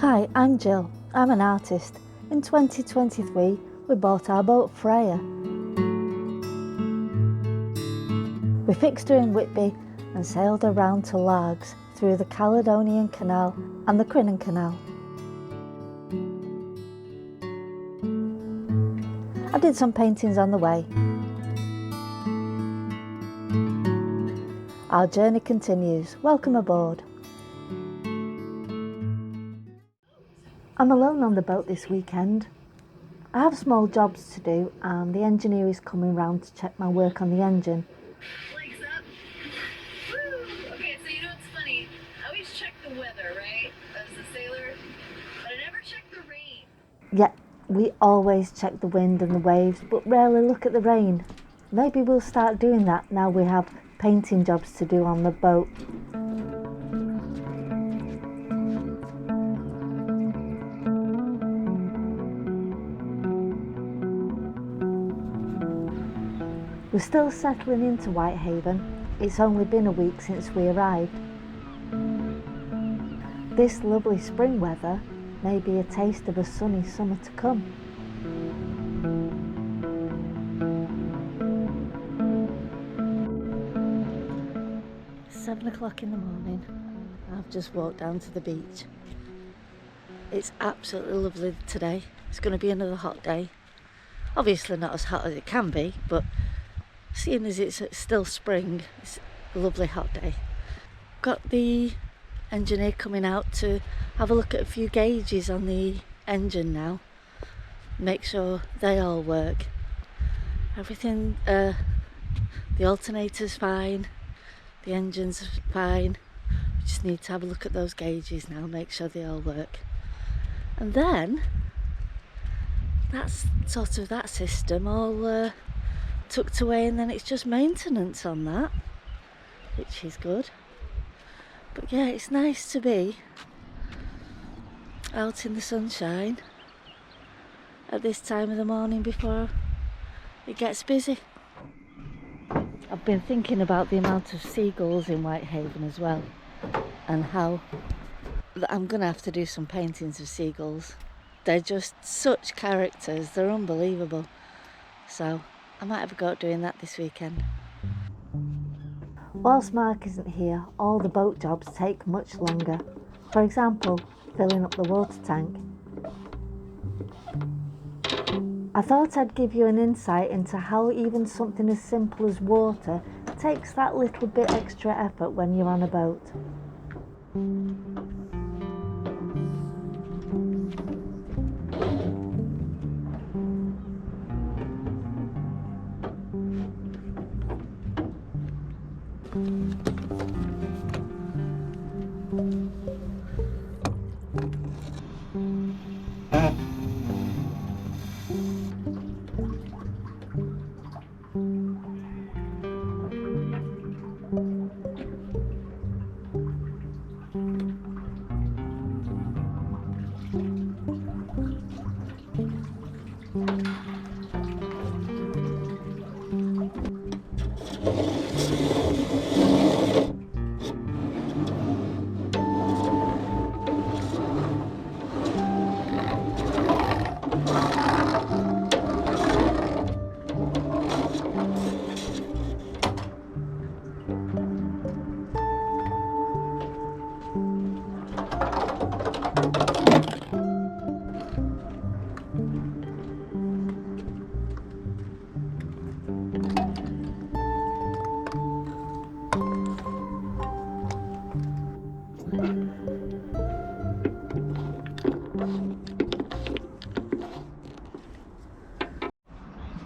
Hi, I'm Jill. I'm an artist. In 2023, we bought our boat Freya. We fixed her in Whitby and sailed around to Largs through the Caledonian Canal and the Crinan Canal. I did some paintings on the way. Our journey continues. Welcome aboard. I'm alone on the boat this weekend. I have small jobs to do and the engineer is coming round to check my work on the engine. Legs up. Woo! Okay, so you know what's funny? I always check the weather, right? As a sailor, but I never check the rain. Yeah, we always check the wind and the waves, but rarely look at the rain. Maybe we'll start doing that now we have painting jobs to do on the boat. We're still settling into Whitehaven. It's only been a week since we arrived. This lovely spring weather may be a taste of a sunny summer to come. It's 7 o'clock in the morning. I've just walked down to the beach. It's absolutely lovely today. It's going to be another hot day. Obviously not as hot as it can be, but seeing as it's still spring, it's a lovely hot day. Got the engineer coming out to have a look at a few gauges on the engine now. Make sure they all work. Everything, the alternator's fine, the engine's fine. We just need to have a look at those gauges now, make sure they all work. And then, that's sort of that system all tucked away, and then it's just maintenance on that, which is good. But yeah, it's nice to be out in the sunshine at this time of the morning before it gets busy. I've been thinking about the amount of seagulls in Whitehaven as well, and how I'm gonna have to do some paintings of seagulls. They're just such characters, they're unbelievable. So I might have a go at doing that this weekend. Whilst Mark isn't here, all the boat jobs take much longer. For example, filling up the water tank. I thought I'd give you an insight into how even something as simple as water takes that little bit extra effort when you're on a boat.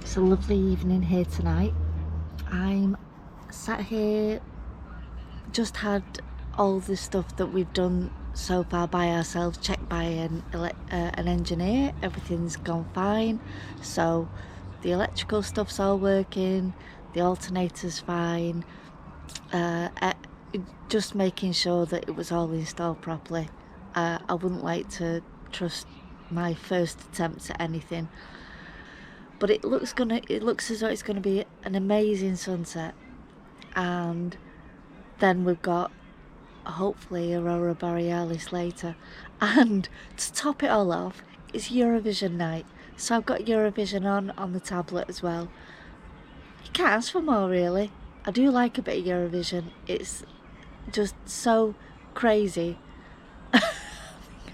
It's a lovely evening here tonight. I'm sat here, just had all the stuff that we've done so far by ourselves checked by an engineer. Everything's gone fine, so the electrical stuff's all working, the alternator's fine, just making sure that it was all installed properly. I wouldn't like to trust my first attempt at anything, but it looks as though it's going to be an amazing sunset. And then we've got hopefully Aurora Borealis later. And to top it all off, it's Eurovision night. So I've got Eurovision on the tablet as well. You can't ask for more, really. I do like a bit of Eurovision. It's just so crazy.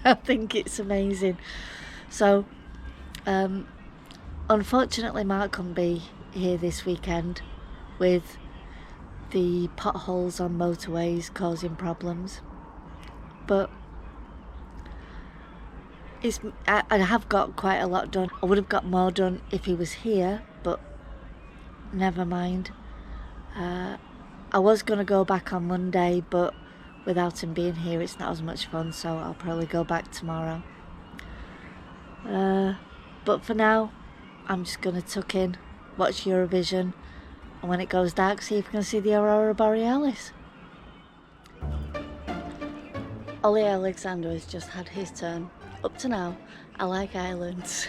I think it's amazing. So, unfortunately Mark couldn't be here this weekend with the potholes on motorways causing problems. But I have got quite a lot done. I would have got more done if he was here, but never mind. I was going to go back on Monday, but without him being here it's not as much fun, so I'll probably go back tomorrow. But for now, I'm just going to tuck in, watch Eurovision, and when it goes dark, see if we can see the Aurora Borealis. Ollie Alexander has just had his turn. Up to now, I like islands.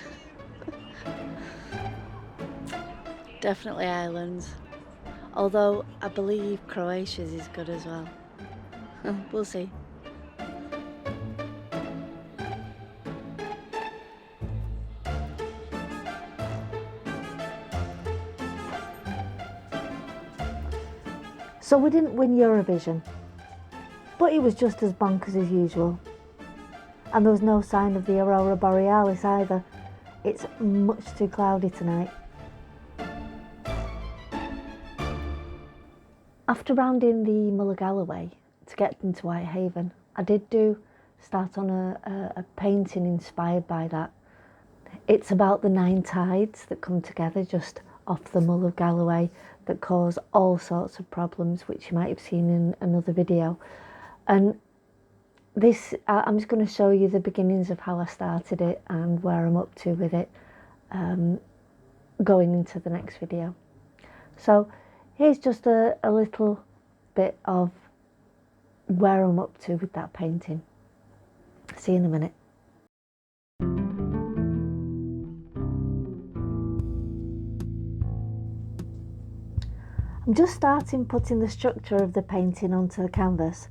Definitely islands. Although I believe Croatia's is good as well. We'll see. So we didn't win Eurovision, but it was just as bonkers as usual. And there was no sign of the Aurora Borealis either. It's much too cloudy tonight. After rounding the Mull of Galloway to get into Whitehaven, I did start on a painting inspired by that. It's about the 9 tides that come together just off the Mull of Galloway that cause all sorts of problems, which you might have seen in another video. And this, I'm just going to show you the beginnings of how I started it and where I'm up to with it, going into the next video. So here's just a little bit of where I'm up to with that painting. See you in a minute. I'm just starting putting the structure of the painting onto the canvas.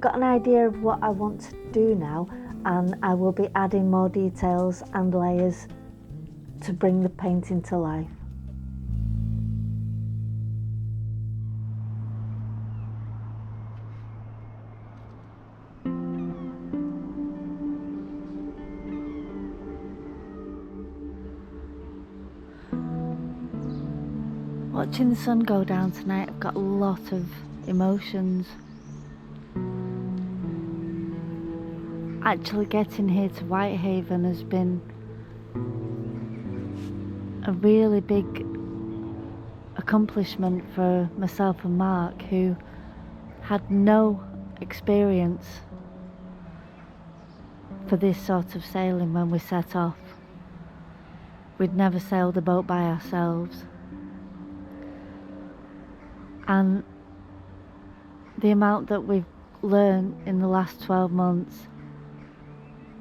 Got an idea of what I want to do now, and I will be adding more details and layers to bring the painting to life. Watching the sun go down tonight, I've got a lot of emotions. Actually getting here to Whitehaven has been a really big accomplishment for myself and Mark, who had no experience for this sort of sailing when we set off. We'd never sailed a boat by ourselves, and the amount that we've learned in the last 12 months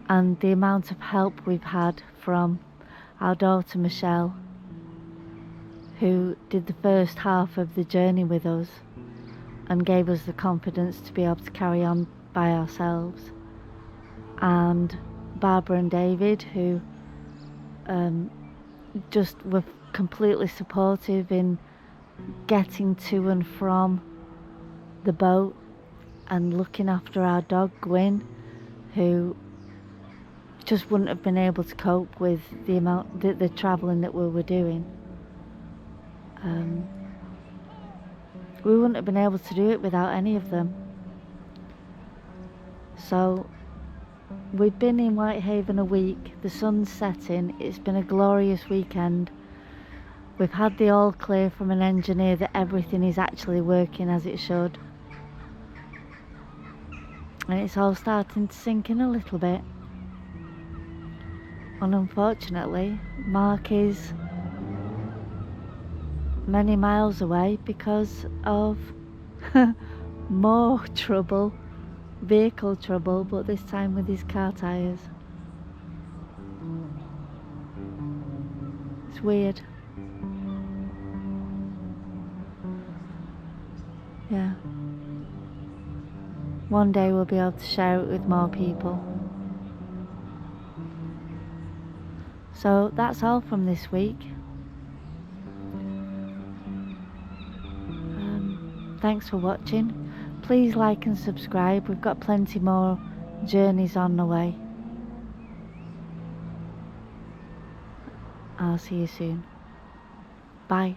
and the amount of help we've had from our daughter Michelle, who did the first half of the journey with us and gave us the confidence to be able to carry on by ourselves, and Barbara and David, who just were completely supportive in getting to and from the boat and looking after our dog Gwyn, who just wouldn't have been able to cope with the travelling that we were doing. We wouldn't have been able to do it without any of them. So we've been in Whitehaven a week, the sun's setting, it's been a glorious weekend. We've had the all clear from an engineer that everything is actually working as it should. And it's all starting to sink in a little bit. And unfortunately, Mark is many miles away because of more trouble, vehicle trouble, but this time with his car tyres. It's weird. Yeah. One day we'll be able to share it with more people. So that's all from this week. Thanks for watching. Please like and subscribe. We've got plenty more journeys on the way. I'll see you soon. Bye.